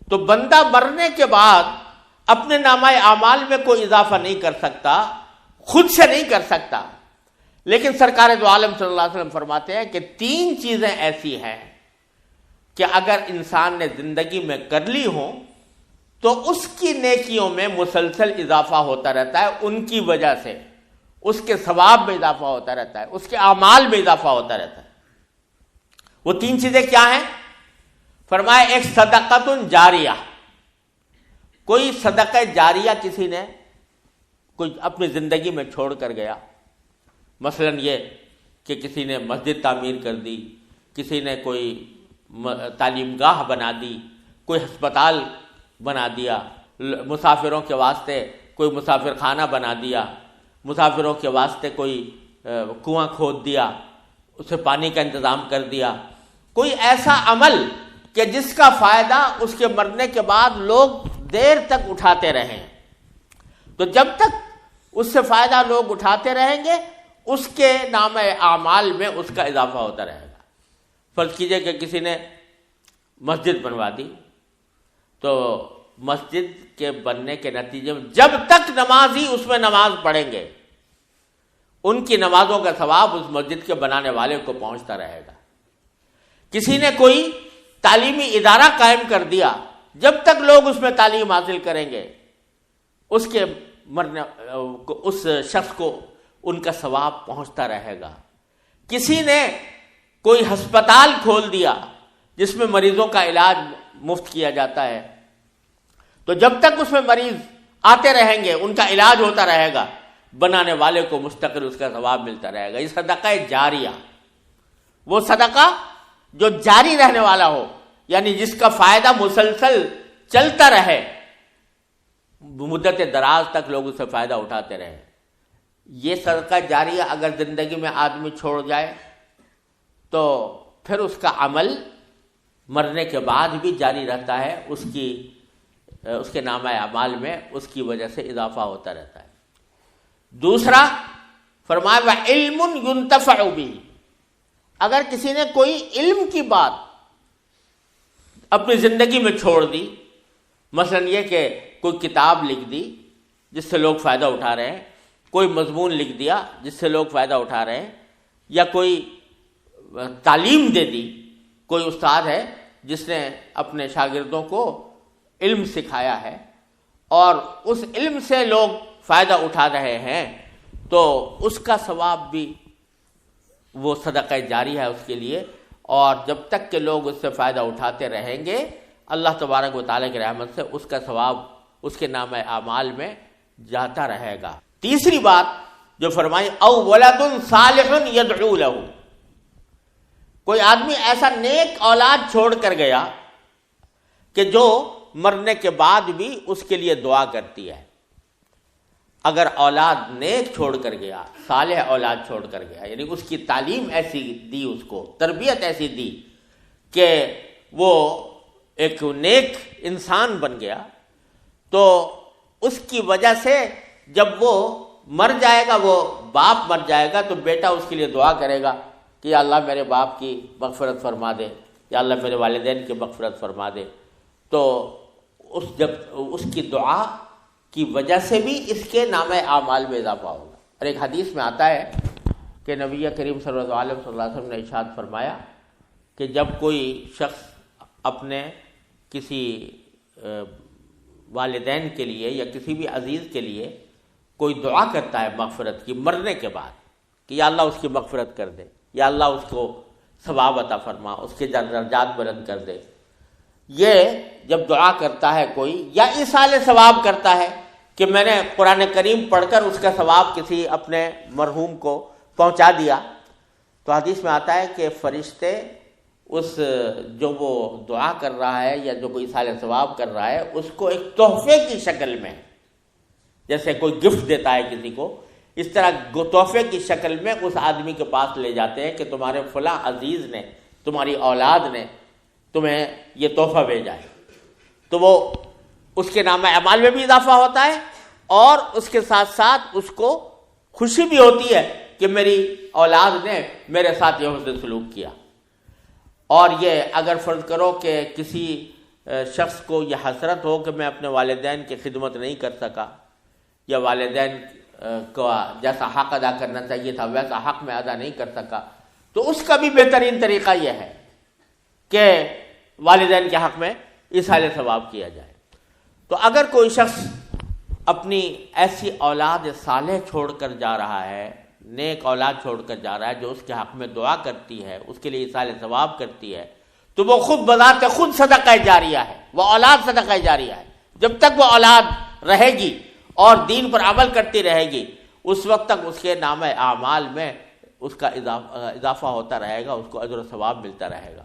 تو بندہ مرنے کے بعد اپنے نامہ اعمال میں کوئی اضافہ نہیں کر سکتا، خود سے نہیں کر سکتا، لیکن سرکار دو عالم صلی اللہ علیہ وسلم فرماتے ہیں کہ 3 چیزیں ایسی ہیں کہ اگر انسان نے زندگی میں کر لی ہوں تو اس کی نیکیوں میں مسلسل اضافہ ہوتا رہتا ہے، ان کی وجہ سے اس کے ثواب میں اضافہ ہوتا رہتا ہے، اس کے اعمال میں اضافہ ہوتا رہتا ہے۔ وہ 3 چیزیں کیا ہیں؟ فرمایا ایک صدقۃ جاریہ، کوئی صدقہ جاریہ کسی نے کوئی اپنی زندگی میں چھوڑ کر گیا، مثلا یہ کہ کسی نے مسجد تعمیر کر دی، کسی نے کوئی تعلیم گاہ بنا دی، کوئی ہسپتال بنا دیا، مسافروں کے واسطے کوئی مسافر خانہ بنا دیا، مسافروں کے واسطے کوئی کنواں کھود دیا، اسے پانی کا انتظام کر دیا، کوئی ایسا عمل کہ جس کا فائدہ اس کے مرنے کے بعد لوگ دیر تک اٹھاتے رہیں، تو جب تک اس سے فائدہ لوگ اٹھاتے رہیں گے اس کے نام اعمال میں اس کا اضافہ ہوتا رہے گا۔ فرض کیجئے کہ کسی نے مسجد بنوا دی، تو مسجد کے بننے کے نتیجے میں جب تک نمازی اس میں نماز پڑھیں گے ان کی نمازوں کا ثواب اس مسجد کے بنانے والے کو پہنچتا رہے گا۔ کسی نے کوئی تعلیمی ادارہ قائم کر دیا، جب تک لوگ اس میں تعلیم حاصل کریں گے اس کے مرنے اس شخص کو ان کا ثواب پہنچتا رہے گا۔ کسی نے کوئی ہسپتال کھول دیا جس میں مریضوں کا علاج مفت کیا جاتا ہے، تو جب تک اس میں مریض آتے رہیں گے ان کا علاج ہوتا رہے گا، بنانے والے کو مستقل اس کا ثواب ملتا رہے گا۔ یہ صدقہ جاریہ، وہ صدقہ جو جاری رہنے والا ہو، یعنی جس کا فائدہ مسلسل چلتا رہے، مدت دراز تک لوگ اس سے فائدہ اٹھاتے رہے۔ یہ صدقہ جاریہ اگر زندگی میں آدمی چھوڑ جائے تو پھر اس کا عمل مرنے کے بعد بھی جاری رہتا ہے، اس کے نامہ اعمال میں اس کی وجہ سے اضافہ ہوتا رہتا ہے۔ دوسرا فرمایا وَعِلْمٌ يُنْتَفَعُ بِهِ، اگر کسی نے کوئی علم کی بات اپنی زندگی میں چھوڑ دی، مثلا یہ کہ کوئی کتاب لکھ دی جس سے لوگ فائدہ اٹھا رہے ہیں، کوئی مضمون لکھ دیا جس سے لوگ فائدہ اٹھا رہے ہیں، یا کوئی تعلیم دے دی، کوئی استاد ہے جس نے اپنے شاگردوں کو علم سکھایا ہے اور اس علم سے لوگ فائدہ اٹھا رہے ہیں، تو اس کا ثواب بھی وہ صدقہ جاری ہے اس کے لیے، اور جب تک کہ لوگ اس سے فائدہ اٹھاتے رہیں گے اللہ تبارک و تعالیٰ کی رحمت سے اس کا ثواب اس کے نام اعمال میں جاتا رہے گا۔ تیسری بات جو فرمائی او ولد صالح یدعو لہ، کوئی آدمی ایسا نیک اولاد چھوڑ کر گیا کہ جو مرنے کے بعد بھی اس کے لیے دعا کرتی ہے۔ اگر اولاد نیک چھوڑ کر گیا، صالح اولاد چھوڑ کر گیا، یعنی اس کی تعلیم ایسی دی، اس کو تربیت ایسی دی کہ وہ ایک نیک انسان بن گیا، تو اس کی وجہ سے جب وہ مر جائے گا، وہ باپ مر جائے گا، تو بیٹا اس کے لیے دعا کرے گا کہ یا اللہ میرے باپ کی مغفرت فرما دے، یا اللہ میرے والدین کی مغفرت فرما دے۔ تو جب اس کی دعا کی وجہ سے بھی اس کے نام اعمال میں اضافہ ہوگا۔ اور ایک حدیث میں آتا ہے کہ نبی کریم صلی اللہ علیہ وسلم نے ارشاد فرمایا کہ جب کوئی شخص اپنے کسی والدین کے لیے یا کسی بھی عزیز کے لیے کوئی دعا کرتا ہے مغفرت کی مرنے کے بعد کہ یا اللہ اس کی مغفرت کر دے، یا اللہ اس کو ثواب عطا فرما، اس کے درجات بلند کر دے، یہ جب دعا کرتا ہے کوئی، یا ایصال ثواب کرتا ہے کہ میں نے قرآن کریم پڑھ کر اس کا ثواب کسی اپنے مرحوم کو پہنچا دیا، تو حدیث میں آتا ہے کہ فرشتے اس جو وہ دعا کر رہا ہے یا جو کوئی ایصال ثواب کر رہا ہے اس کو ایک تحفے کی شکل میں، جیسے کوئی گفٹ دیتا ہے کسی کو، اس طرح تحفے کی شکل میں اس آدمی کے پاس لے جاتے ہیں کہ تمہارے فلاں عزیز نے، تمہاری اولاد نے تمہیں یہ تحفہ بھیجا ہے۔ تو وہ اس کے نام اعمال میں بھی اضافہ ہوتا ہے، اور اس کے ساتھ ساتھ اس کو خوشی بھی ہوتی ہے کہ میری اولاد نے میرے ساتھ یہ حسن سلوک کیا۔ اور یہ اگر فرض کرو کہ کسی شخص کو یہ حسرت ہو کہ میں اپنے والدین کی خدمت نہیں کر سکا، یا والدین کا جیسا حق ادا کرنا چاہیے تھا ویسا حق میں ادا نہیں کر سکا، تو اس کا بھی بہترین طریقہ یہ ہے کہ والدین کے حق میں ایصال ثواب کیا جائے۔ تو اگر کوئی شخص اپنی ایسی اولاد صالح چھوڑ کر جا رہا ہے، نیک اولاد چھوڑ کر جا رہا ہے جو اس کے حق میں دعا کرتی ہے، اس کے لیے ایصال ثواب کرتی ہے، تو وہ خود بذات خود صدقہ جاریہ ہے، وہ اولاد صدقہ جاریہ ہے۔ جب تک وہ اولاد رہے گی اور دین پر عمل کرتی رہے گی، اس وقت تک اس کے نامہ اعمال میں اس کا اضافہ ہوتا رہے گا، اس کو اجر و ثواب ملتا رہے گا۔